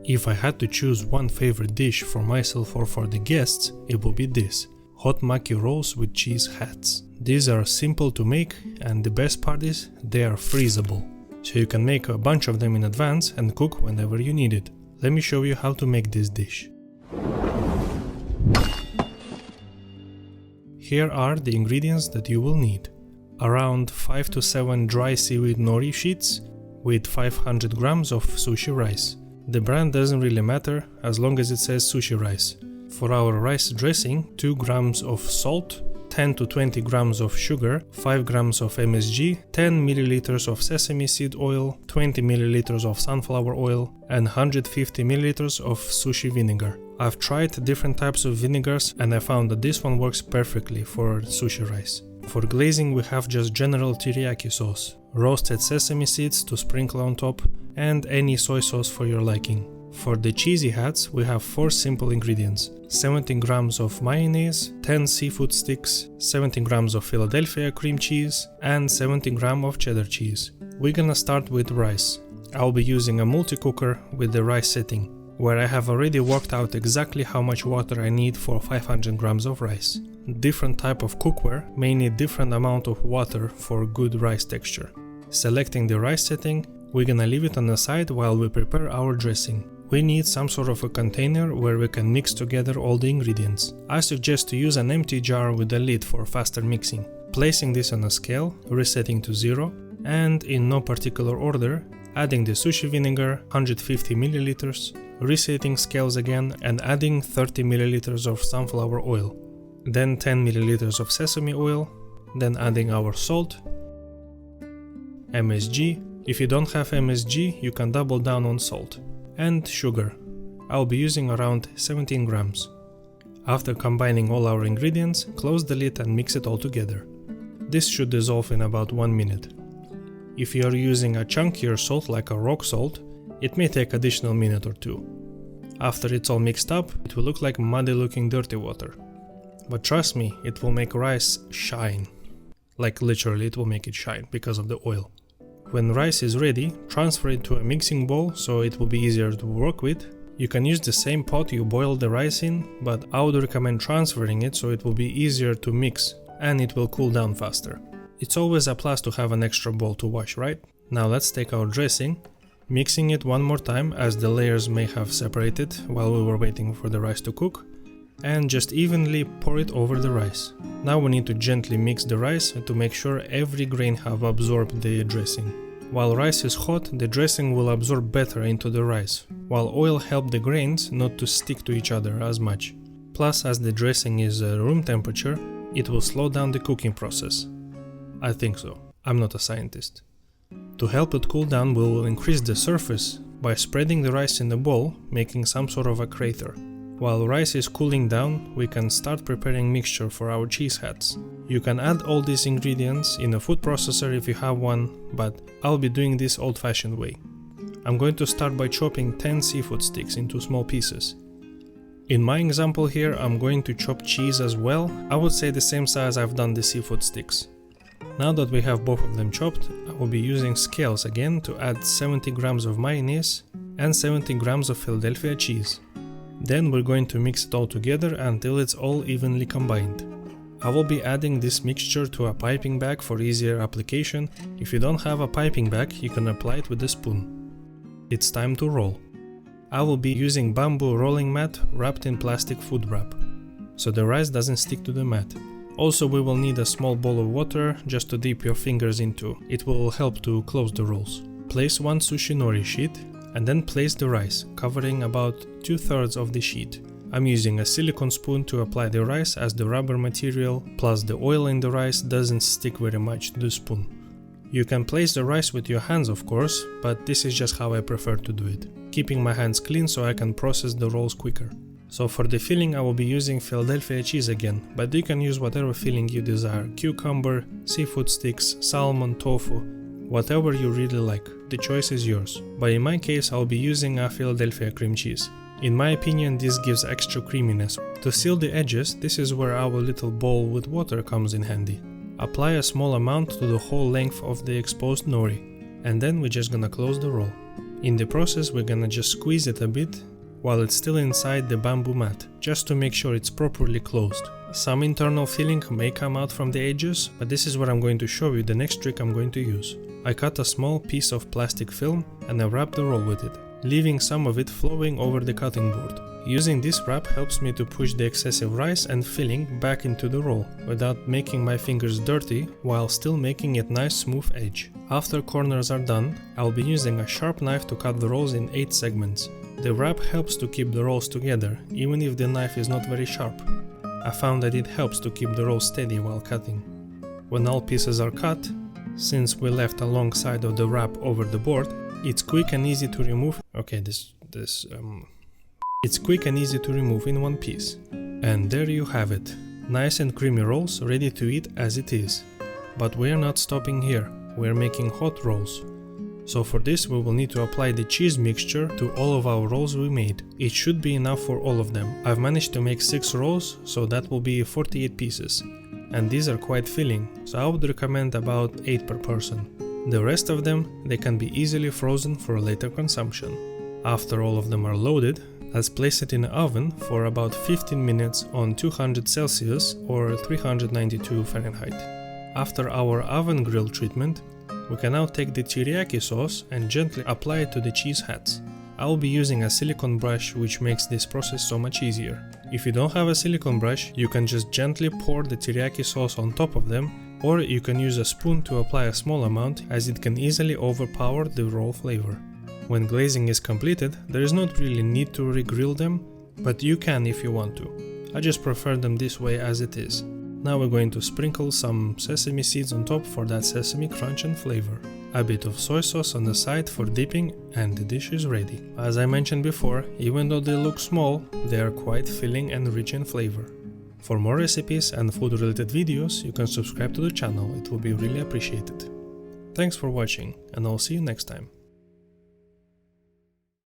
If I had to choose one favorite dish for myself or for the guests, it would be this: hot maki rolls with cheese hats. These are simple to make, and the best part is they are freezable. So you can make a bunch of them in advance and cook whenever you need it. Let me show you how to make this dish. Here are the ingredients that you will need. Around 5 to 7 dry seaweed nori sheets with 500 grams of sushi rice. The brand doesn't really matter as long as it says sushi rice. For our rice dressing, 2 grams of salt, 10 to 20 grams of sugar, 5 grams of MSG, 10 milliliters of sesame seed oil, 20 milliliters of sunflower oil, and 150 milliliters of sushi vinegar. I've tried different types of vinegars and I found that this one works perfectly for sushi rice. For glazing we have just general teriyaki sauce, roasted sesame seeds to sprinkle on top, and any soy sauce for your liking. For the cheesy hats we have 4 simple ingredients: 17 grams of mayonnaise, 10 seafood sticks, 17 grams of Philadelphia cream cheese, and 17 grams of cheddar cheese. We're gonna start with rice. I'll be using a multi-cooker with the rice setting, where I have already worked out exactly how much water I need for 500 grams of rice. Different type of cookware may need different amount of water for good rice texture. Selecting the rice setting, we're gonna leave it on the side while we prepare our dressing. We need some sort of a container where we can mix together all the ingredients. I suggest to use an empty jar with a lid for faster mixing. Placing this on a scale, resetting to 0, and in no particular order, adding the sushi vinegar, 150 milliliters, resetting scales again and adding 30 milliliters of sunflower oil, then 10 milliliters of sesame oil, then adding our salt, MSG. If you don't have MSG, you can double down on salt, and sugar. I'll be using around 17 grams. After combining all our ingredients, close the lid and mix it all together. This should dissolve in about 1 minute. If you are using a chunkier salt like a rock salt, it may take additional minute or 2. After it's all mixed up, it will look like muddy looking dirty water. But trust me, it will make rice shine. Like literally it will make it shine because of the oil. When rice is ready, transfer it to a mixing bowl so it will be easier to work with. You can use the same pot you boiled the rice in, but I would recommend transferring it so it will be easier to mix and it will cool down faster. It's always a plus to have an extra bowl to wash, right? Now let's take our dressing, mixing it one more time as the layers may have separated while we were waiting for the rice to cook, and just evenly pour it over the rice. Now we need to gently mix the rice to make sure every grain have absorbed the dressing. While rice is hot, the dressing will absorb better into the rice, while oil helps the grains not to stick to each other as much. Plus, as the dressing is room temperature, it will slow down the cooking process. I think so. I'm not a scientist. To help it cool down, we will increase the surface by spreading the rice in the bowl, making some sort of a crater. While rice is cooling down, we can start preparing mixture for our cheese hats. You can add all these ingredients in a food processor if you have one, but I'll be doing this old-fashioned way. I'm going to start by chopping 10 seafood sticks into small pieces. In my example here, I'm going to chop cheese as well. I would say the same size I've done the seafood sticks. Now that we have both of them chopped, I will be using scales again to add 70 grams of mayonnaise and 70 grams of Philadelphia cheese. Then we're going to mix it all together until it's all evenly combined. I will be adding this mixture to a piping bag for easier application. If you don't have a piping bag, you can apply it with a spoon. It's time to roll. I will be using bamboo rolling mat wrapped in plastic food wrap, so the rice doesn't stick to the mat. Also, we will need a small bowl of water just to dip your fingers into. It will help to close the rolls. Place one sushi nori sheet and then place the rice, covering about 2/3 of the sheet. I'm using a silicone spoon to apply the rice as the rubber material plus the oil in the rice doesn't stick very much to the spoon. You can place the rice with your hands of course, but this is just how I prefer to do it, keeping my hands clean so I can process the rolls quicker. So for the filling I will be using Philadelphia cheese again, but you can use whatever filling you desire: cucumber, seafood sticks, salmon, tofu, whatever you really like. The choice is yours. But in my case I'll be using a Philadelphia cream cheese. In my opinion this gives extra creaminess. To seal the edges, this is where our little bowl with water comes in handy. Apply a small amount to the whole length of the exposed nori, and then we're just gonna close the roll. In the process we're gonna just squeeze it a bit while it's still inside the bamboo mat, just to make sure it's properly closed. Some internal filling may come out from the edges, but this is what I'm going to show you the next trick I'm going to use. I cut a small piece of plastic film and I wrap the roll with it, leaving some of it flowing over the cutting board. Using this wrap helps me to push the excessive rice and filling back into the roll, without making my fingers dirty, while still making it nice smooth edge. After corners are done, I'll be using a sharp knife to cut the rolls in 8 segments. The wrap helps to keep the rolls together, even if the knife is not very sharp. I found that it helps to keep the roll steady while cutting. When all pieces are cut, since we left a long side of the wrap over the board, it's quick and easy to remove. It's quick and easy to remove in one piece. And there you have it. Nice and creamy rolls ready to eat as it is. But we're not stopping here. We're making hot rolls. So for this we will need to apply the cheese mixture to all of our rolls we made. It should be enough for all of them. I've managed to make 6 rolls, so that will be 48 pieces. And these are quite filling, so I would recommend about 8 per person. The rest of them, they can be easily frozen for later consumption. After all of them are loaded, let's place it in the oven for about 15 minutes on 200 Celsius or 392 Fahrenheit. After our oven grill treatment, we can now take the teriyaki sauce and gently apply it to the cheese heads. I'll be using a silicone brush, which makes this process so much easier. If you don't have a silicone brush, you can just gently pour the teriyaki sauce on top of them, or you can use a spoon to apply a small amount, as it can easily overpower the raw flavor. When glazing is completed, there is not really need to re-grill them, but you can if you want to. I just prefer them this way as it is. Now we're going to sprinkle some sesame seeds on top for that sesame crunch and flavor. A bit of soy sauce on the side for dipping, and the dish is ready. As I mentioned before, even though they look small, they are quite filling and rich in flavor. For more recipes and food related videos, you can subscribe to the channel, it will be really appreciated. Thanks for watching, and I'll see you next time.